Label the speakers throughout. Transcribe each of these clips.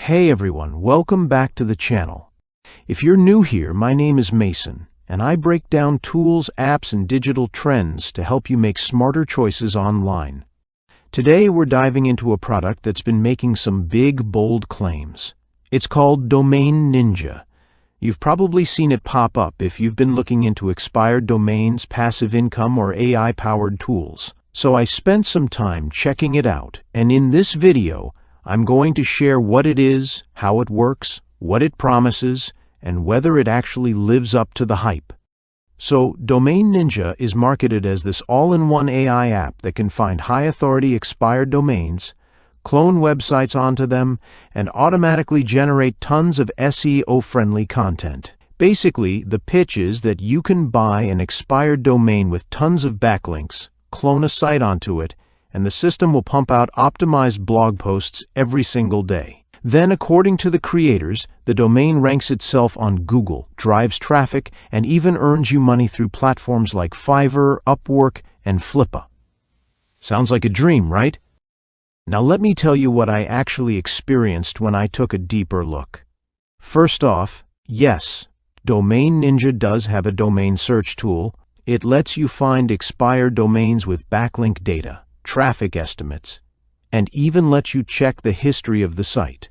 Speaker 1: Hey everyone, welcome back to the channel. If you're new here, my name is Mason, and I break down tools, apps, and digital trends to help you make smarter choices online. Today we're diving into a product that's been making some big, bold claims. It's called DomainNinja. You've probably seen it pop up if you've been looking into expired domains, passive income, or AI-powered tools. So I spent some time checking it out, and in this video, I'm going to share what it is, how it works, what it promises, and whether it actually lives up to the hype. So, DomainNinja is marketed as this all-in-one AI app that can find high-authority expired domains, clone websites onto them, and automatically generate tons of SEO-friendly content. Basically, the pitch is that you can buy an expired domain with tons of backlinks, clone a site onto it, and the system will pump out optimized blog posts every single day. Then, according to the creators, the domain ranks itself on Google, drives traffic, and even earns you money through platforms like Fiverr, Upwork, and Flippa. Sounds like a dream, right? Now let me tell you what I actually experienced when I took a deeper look. First off, yes, DomainNinja does have a domain search tool. It lets you find expired domains with backlink data, traffic estimates, and even lets you check the history of the site.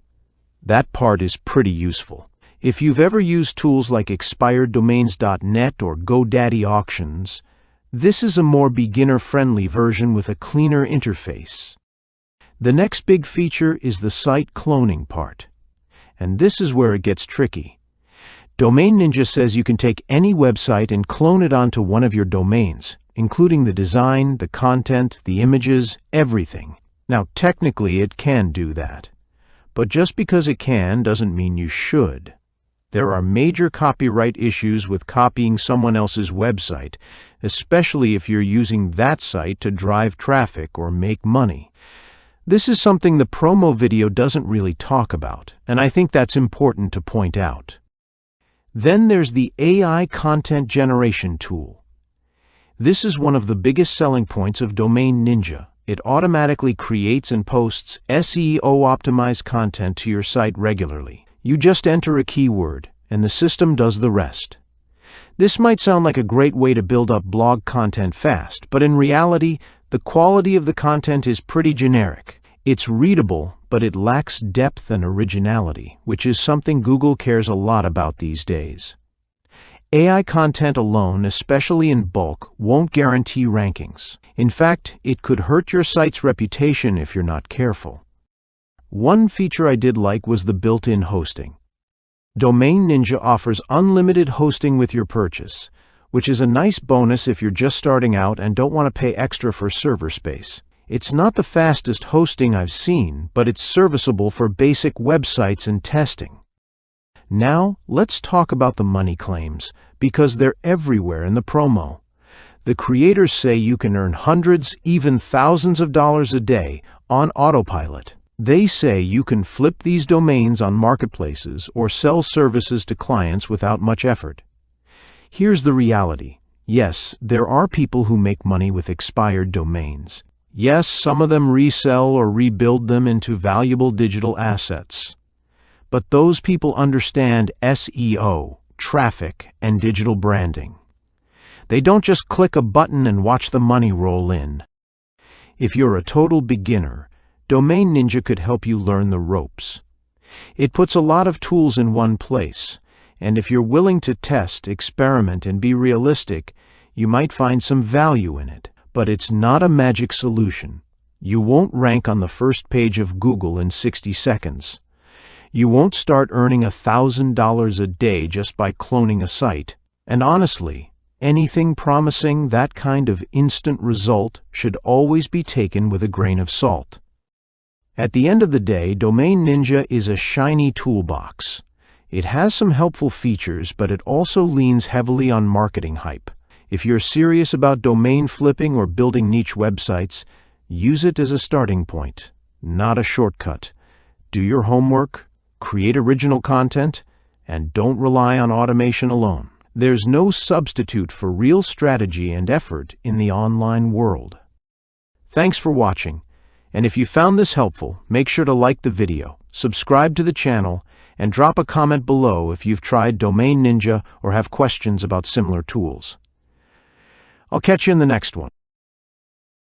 Speaker 1: That part is pretty useful. If you've ever used tools like expireddomains.net or GoDaddy auctions, this is a more beginner-friendly version with a cleaner interface. The next big feature is the site cloning part, and this is where it gets tricky. DomainNinja says you can take any website and clone it onto one of your domains, including the design, the content, the images, everything. Now, technically, it can do that. But just because it can doesn't mean you should. There are major copyright issues with copying someone else's website, especially if you're using that site to drive traffic or make money. This is something the promo video doesn't really talk about, and I think that's important to point out. Then there's the AI content generation tool. This is one of the biggest selling points of DomainNinja. It automatically creates and posts SEO-optimized content to your site regularly. You just enter a keyword, and the system does the rest. This might sound like a great way to build up blog content fast, but in reality, the quality of the content is pretty generic. It's readable, but it lacks depth and originality, which is something Google cares a lot about these days. AI content alone, especially in bulk, won't guarantee rankings. In fact, it could hurt your site's reputation if you're not careful. One feature I did like was the built-in hosting. DomainNinja offers unlimited hosting with your purchase, which is a nice bonus if you're just starting out and don't want to pay extra for server space. It's not the fastest hosting I've seen, but it's serviceable for basic websites and testing. Now, let's talk about the money claims, because they're everywhere in the promo. The creators say you can earn hundreds, even thousands of dollars a day on autopilot. They say you can flip these domains on marketplaces or sell services to clients without much effort. Here's the reality. Yes, there are people who make money with expired domains. Yes, some of them resell or rebuild them into valuable digital assets. But those people understand SEO, traffic, and digital branding. They don't just click a button and watch the money roll in. If you're a total beginner, DomainNinja could help you learn the ropes. It puts a lot of tools in one place, and if you're willing to test, experiment, and be realistic, you might find some value in it. But it's not a magic solution. You won't rank on the first page of Google in 60 seconds. You won't start earning $1,000 a day just by cloning a site. And honestly, anything promising that kind of instant result should always be taken with a grain of salt. At the end of the day, DomainNinja is a shiny toolbox. It has some helpful features, but it also leans heavily on marketing hype. If you're serious about domain flipping or building niche websites, use it as a starting point, not a shortcut. Do your homework, create original content, and don't rely on automation alone. There's no substitute for real strategy and effort in the online world. Thanks for watching, and if you found this helpful, make sure to like the video, subscribe to the channel, and drop a comment below if you've tried DomainNinja or have questions about similar tools. I'll catch you in the next one.